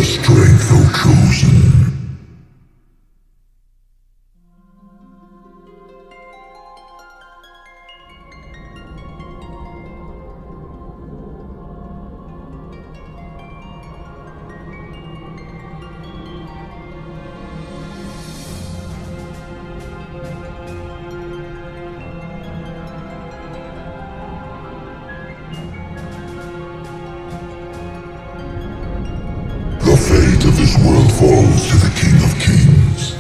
strength, O chosen. The fate of this world falls to the King of Kings.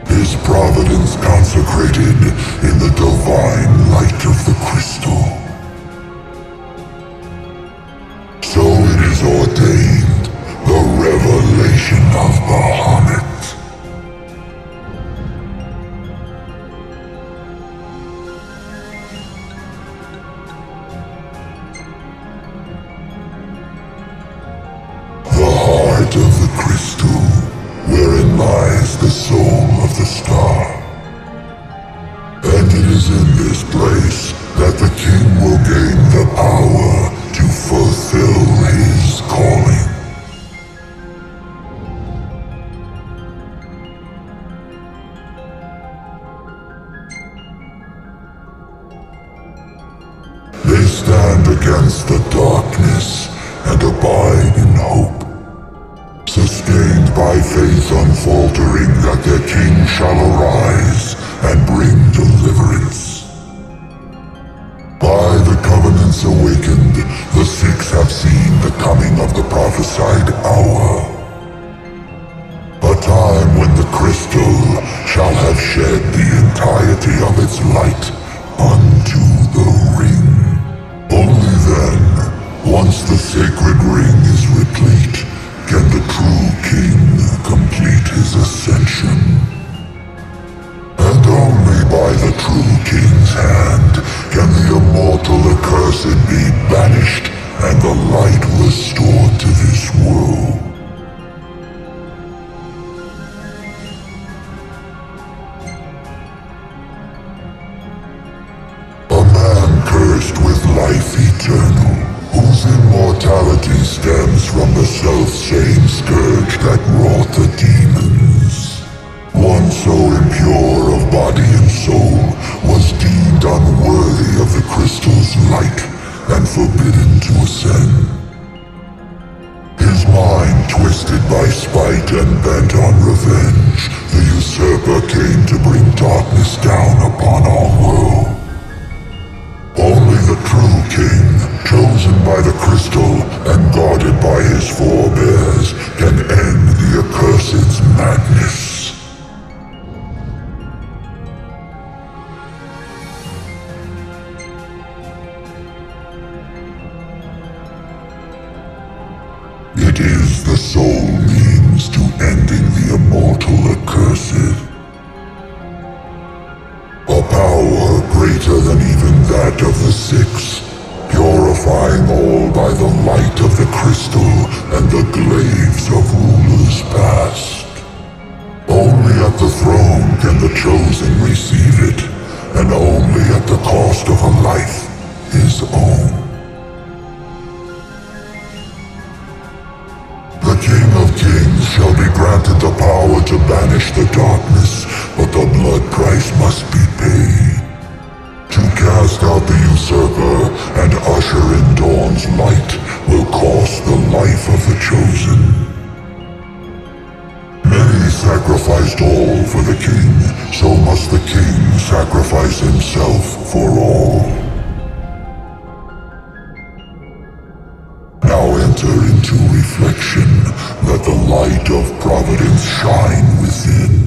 His providence consecrated in the divine light of the crystal. So it is ordained, the revelation of Bahamut. The heart of the crystal, wherein lies the soul of the star. And it is in this place that the king will gain the power to fulfill his calling. They stand against the darkness and abide in hope. Sustained by faith unfaltering that their king shall arise and bring deliverance. By the covenants awakened, the six have seen the coming of the prophesied hour. A time when the crystal shall have shed the entirety of its light unto the ring. Only then, once the sacred ring is replete, can the true king complete his ascension. And only by the true king's hand can the immortal accursed be banished and the light restored to this world. A man cursed with life eternal, whose immortality stems from the self-same scourge that wrought the demons. One so impure of body and soul was deemed unworthy of the crystal's light and forbidden to ascend. His mind twisted by spite and bent on revenge, the usurper came to bring darkness down upon our world. Only the true king, chosen by the crystal and guarded by his forebears, can end the accursed's madness. It is the sole means to ending the immortal accursed. A power greater than even that of the six, purifying all by the light of the crystal and the glaives of rulers past. Only at the throne can the chosen receive it, and only at the cost of a life his own. The King of Kings shall be granted the power to banish the darkness, but the blood price must be paid. To cast out the usurper and usher in dawn's light will cost the life of the chosen. Many sacrificed all for the king, so must the king sacrifice himself for all. Now enter into reflection, let the light of providence shine within.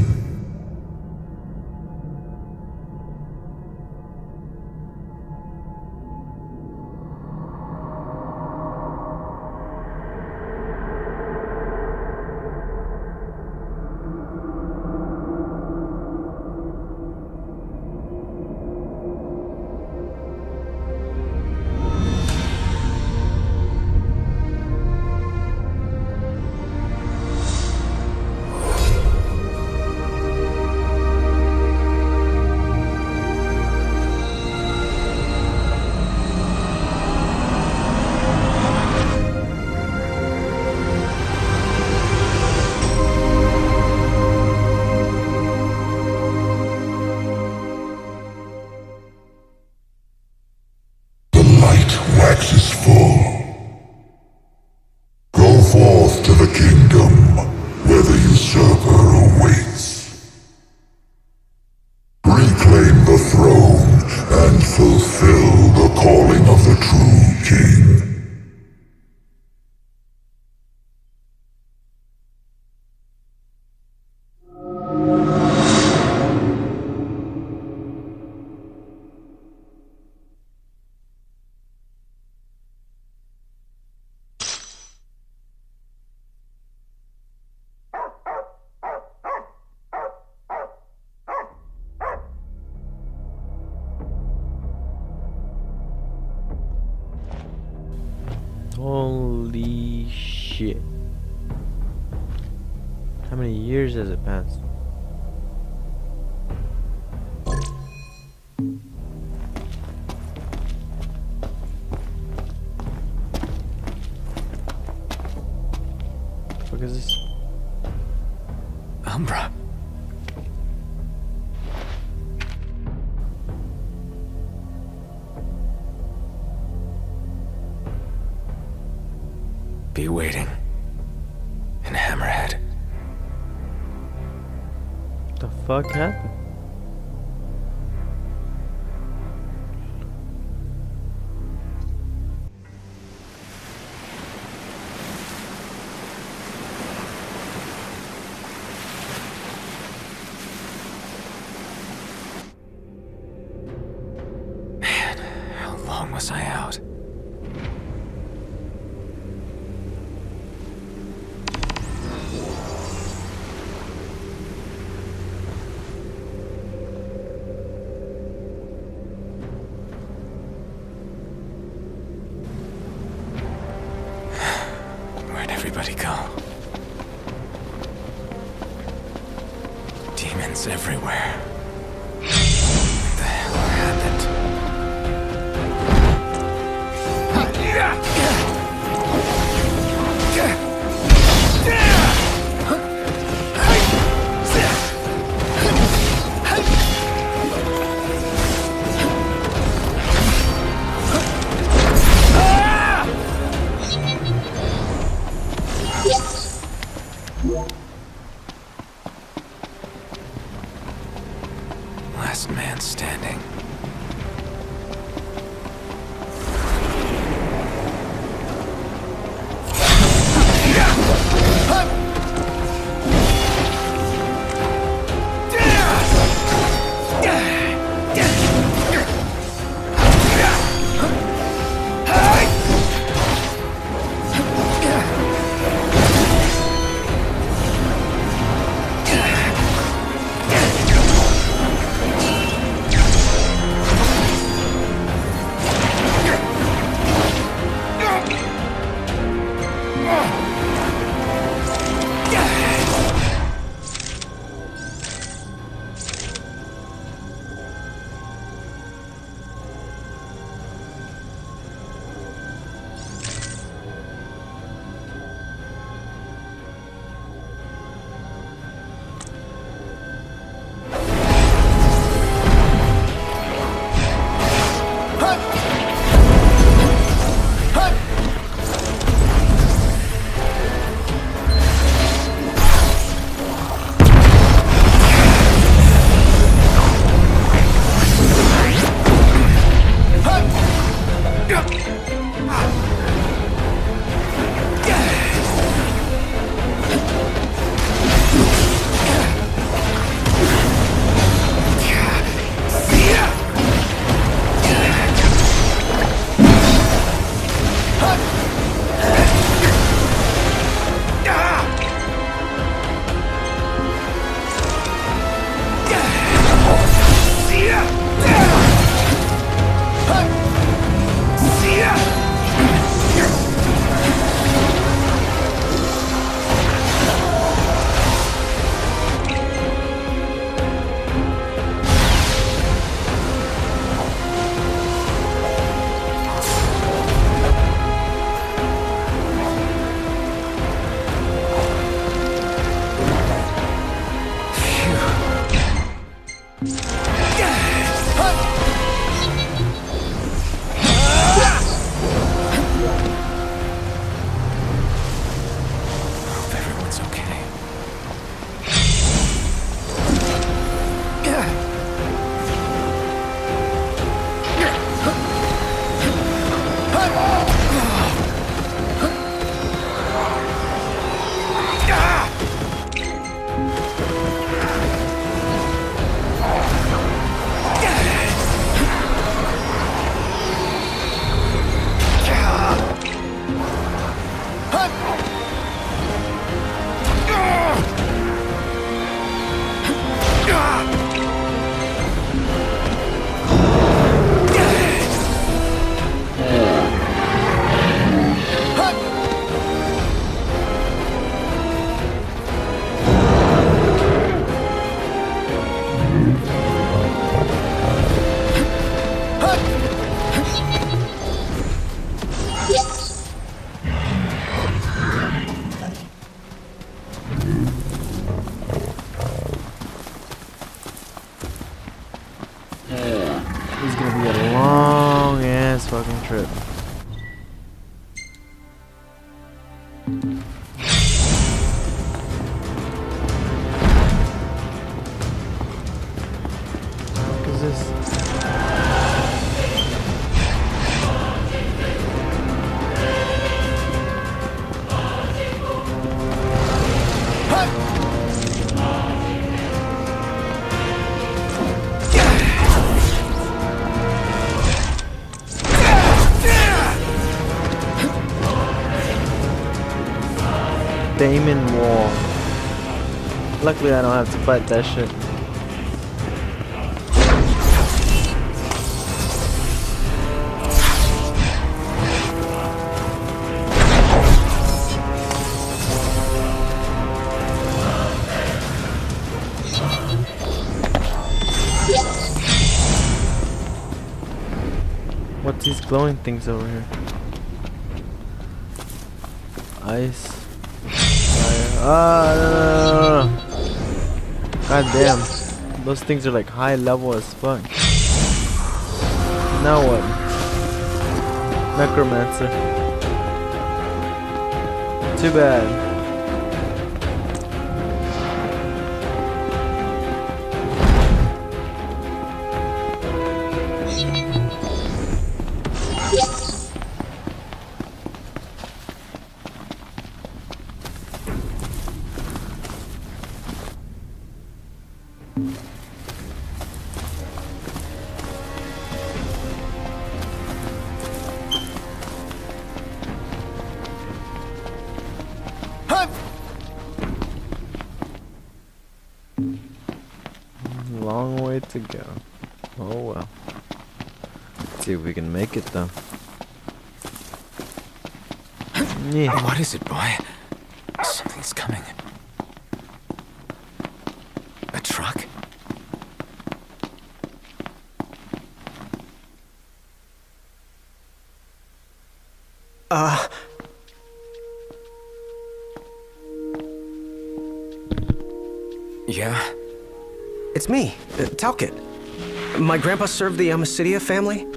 Holy shit. How many years has it passed? What is this? Umbra. Be waiting. In Hammerhead. What the fuck happened? Man, how long was I out? Where'd everybody go? Demons everywhere. What the hell happened? Last man standing. What is this? Damon Wall. Luckily I don't have to fight that shit. What's these glowing things over here? Ice. No. God damn. Those things are like high level as fuck. Now what? Necromancer. Too bad. Long way to go. Oh well. Let's see if we can make it though. Yeah. What is it, boy? Something's coming. A truck? Yeah? It's me, Talcott. My grandpa served the Amicidia family.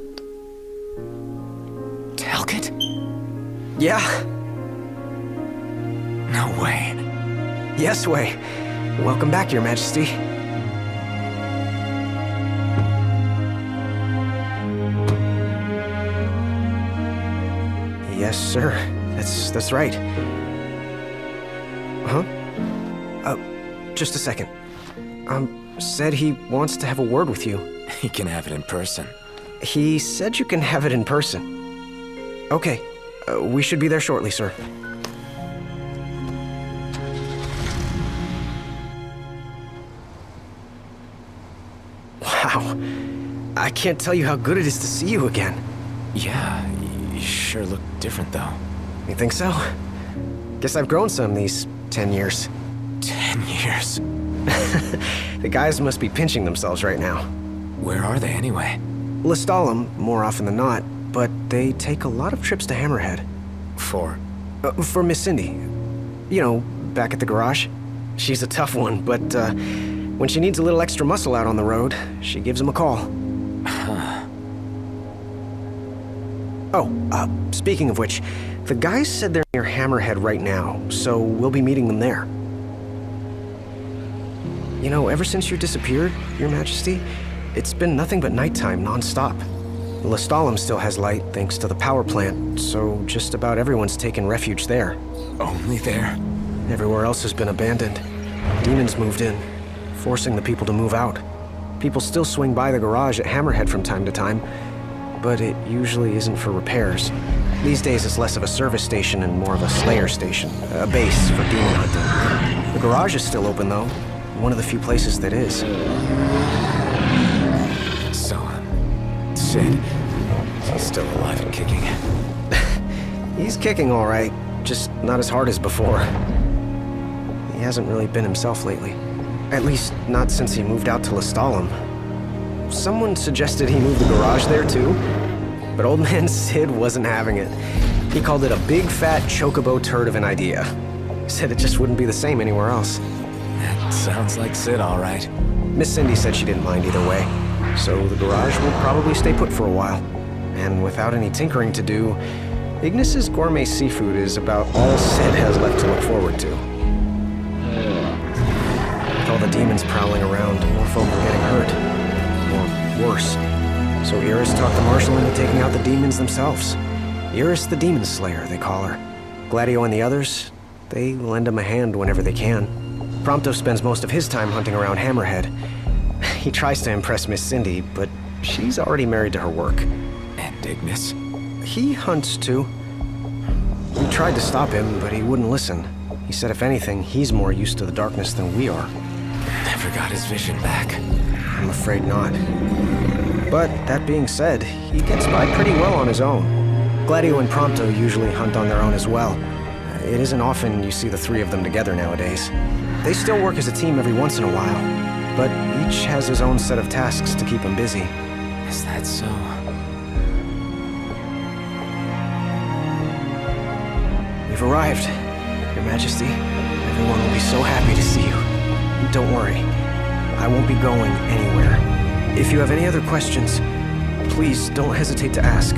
Talcott? Yeah. No way. Yes way. Welcome back, Your Majesty. Yes, sir. That's right. Huh? Just a second. Said he wants to have a word with you. He can have it in person. He said you can have it in person. Okay. We should be there shortly, sir. Wow. I can't tell you how good it is to see you again. Yeah, you sure look different though. You think so? Guess I've grown some these 10 years. 10 years. The guys must be pinching themselves right now. Where are they anyway? Lestalem, more often than not, but they take a lot of trips to Hammerhead. For Miss Cindy. You know, back at the garage. She's a tough one, but when she needs a little extra muscle out on the road, she gives him a call. Huh. Oh, speaking of which, the guys said they're near Hammerhead right now, so we'll be meeting them there. You know, ever since you disappeared, Your Majesty, it's been nothing but nighttime non-stop. Lestalem still has light thanks to the power plant, so just about everyone's taken refuge there. Only there? Everywhere else has been abandoned. Demons moved in, forcing the people to move out. People still swing by the garage at Hammerhead from time to time, but it usually isn't for repairs. These days it's less of a service station and more of a slayer station, a base for demon hunting. The garage is still open though, one of the few places that is. So, Sid, he's still alive and kicking. He's kicking all right, just not as hard as before. He hasn't really been himself lately. At least, not since he moved out to Lestalem. Someone suggested he move the garage there too, but old man Sid wasn't having it. He called it a big fat chocobo turd of an idea. Said it just wouldn't be the same anywhere else. That sounds like Sid, all right. Miss Cindy said she didn't mind either way, so the garage will probably stay put for a while. And without any tinkering to do, Ignis's gourmet seafood is about all Sid has left to look forward to. With all the demons prowling around, more folk are getting hurt. Or worse. So Iris talked the Marshal into taking out the demons themselves. Iris the Demon Slayer, they call her. Gladio and the others, they lend him a hand whenever they can. Prompto spends most of his time hunting around Hammerhead. He tries to impress Miss Cindy, but she's already married to her work. And Ignis? He hunts too. We tried to stop him, but he wouldn't listen. He said if anything, he's more used to the darkness than we are. Never got his vision back. I'm afraid not. But that being said, he gets by pretty well on his own. Gladio and Prompto usually hunt on their own as well. It isn't often you see the three of them together nowadays. They still work as a team every once in a while, but each has his own set of tasks to keep him busy. Is that so? We've arrived, Your Majesty. Everyone will be so happy to see you. Don't worry, I won't be going anywhere. If you have any other questions, please don't hesitate to ask.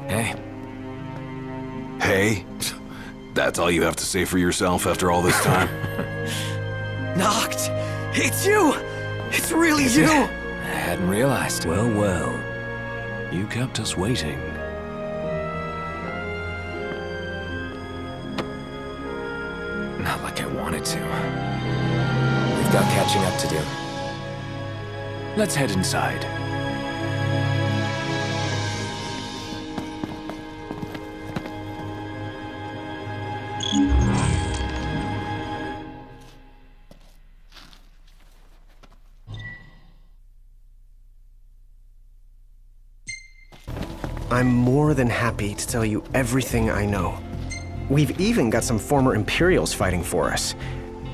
Hey. Hey? That's all you have to say for yourself after all this time? Noct! It's you! It's really you! I hadn't realized. Well, well. You kept us waiting. Not like I wanted to. We've got catching up to do. Let's head inside. I'm more than happy to tell you everything I know. We've even got some former Imperials fighting for us.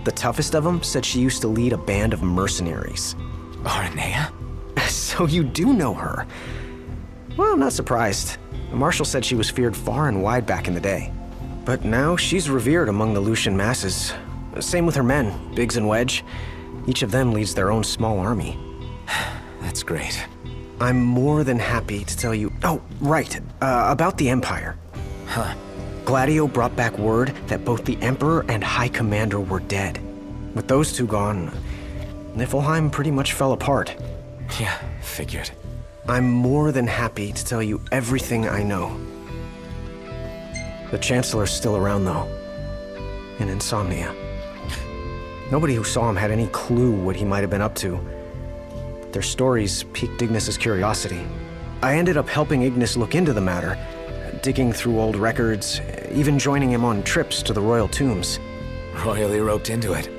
The toughest of them said she used to lead a band of mercenaries. Aranea? So you do know her? Well, I'm not surprised. The Marshal said she was feared far and wide back in the day. But now she's revered among the Lucian masses. Same with her men, Biggs and Wedge. Each of them leads their own small army. That's great. I'm more than happy to tell you... Oh, right. About the Empire. Huh. Gladio brought back word that both the Emperor and High Commander were dead. With those two gone, Niflheim pretty much fell apart. Yeah, figured. I'm more than happy to tell you everything I know. The Chancellor's still around, though. In Insomnia. Nobody who saw him had any clue what he might have been up to. Their stories piqued Ignis's curiosity. I ended up helping Ignis look into the matter, digging through old records, even joining him on trips to the royal tombs. Royally roped into it.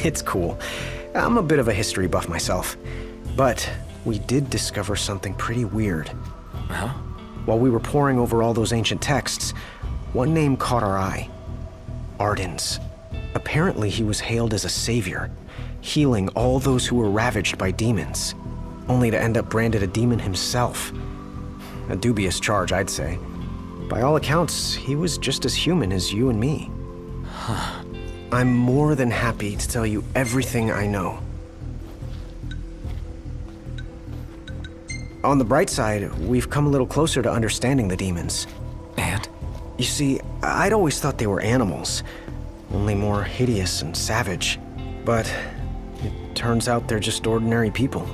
It's cool. I'm a bit of a history buff myself. But we did discover something pretty weird. Huh? While we were poring over all those ancient texts, one name caught our eye. Ardens. Apparently he was hailed as a savior, healing all those who were ravaged by demons, only to end up branded a demon himself. A dubious charge, I'd say. By all accounts, he was just as human as you and me. Huh. I'm more than happy to tell you everything I know. On the bright side, we've come a little closer to understanding the demons. And? You see, I'd always thought they were animals, only more hideous and savage. But it turns out they're just ordinary people.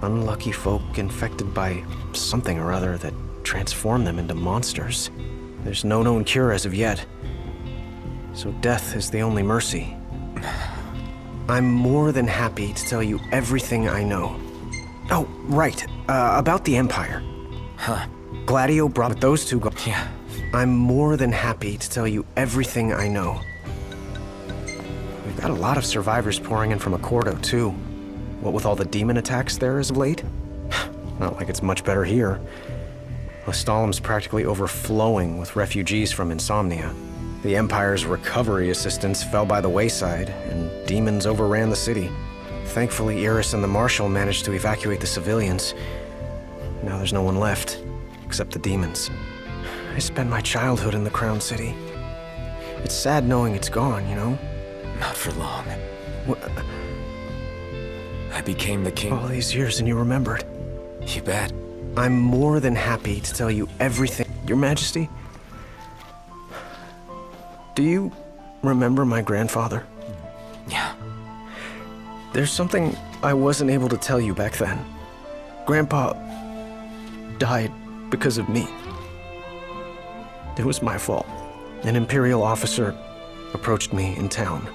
Unlucky folk infected by something or other that transformed them into monsters. There's no known cure as of yet. So death is the only mercy. I'm more than happy to tell you everything I know. Oh, right. About the Empire. Huh. Gladio brought those two Yeah. I'm more than happy to tell you everything I know. We've got a lot of survivors pouring in from Accordo, too. What with all the demon attacks there as of late? Not like it's much better here. Lestalem's practically overflowing with refugees from Insomnia. The Empire's recovery assistance fell by the wayside, and demons overran the city. Thankfully, Iris and the Marshal managed to evacuate the civilians. Now there's no one left, except the demons. I spent my childhood in the Crown City. It's sad knowing it's gone, you know? Not for long. What? I became the king. All these years and you remembered. You bet. I'm more than happy to tell you everything. Your Majesty, do you remember my grandfather? Yeah. There's something I wasn't able to tell you back then. Grandpa died because of me. It was my fault. An Imperial officer approached me in town,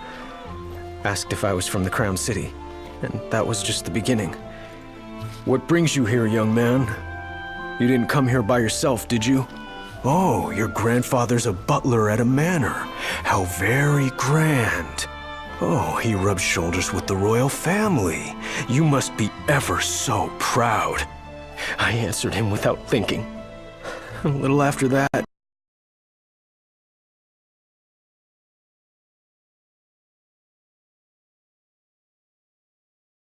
asked if I was from the Crown City, and that was just the beginning. What brings you here, young man? You didn't come here by yourself, did you? Oh, your grandfather's a butler at a manor. How very grand. Oh, he rubs shoulders with the royal family. You must be ever so proud. I answered him without thinking. A little after that,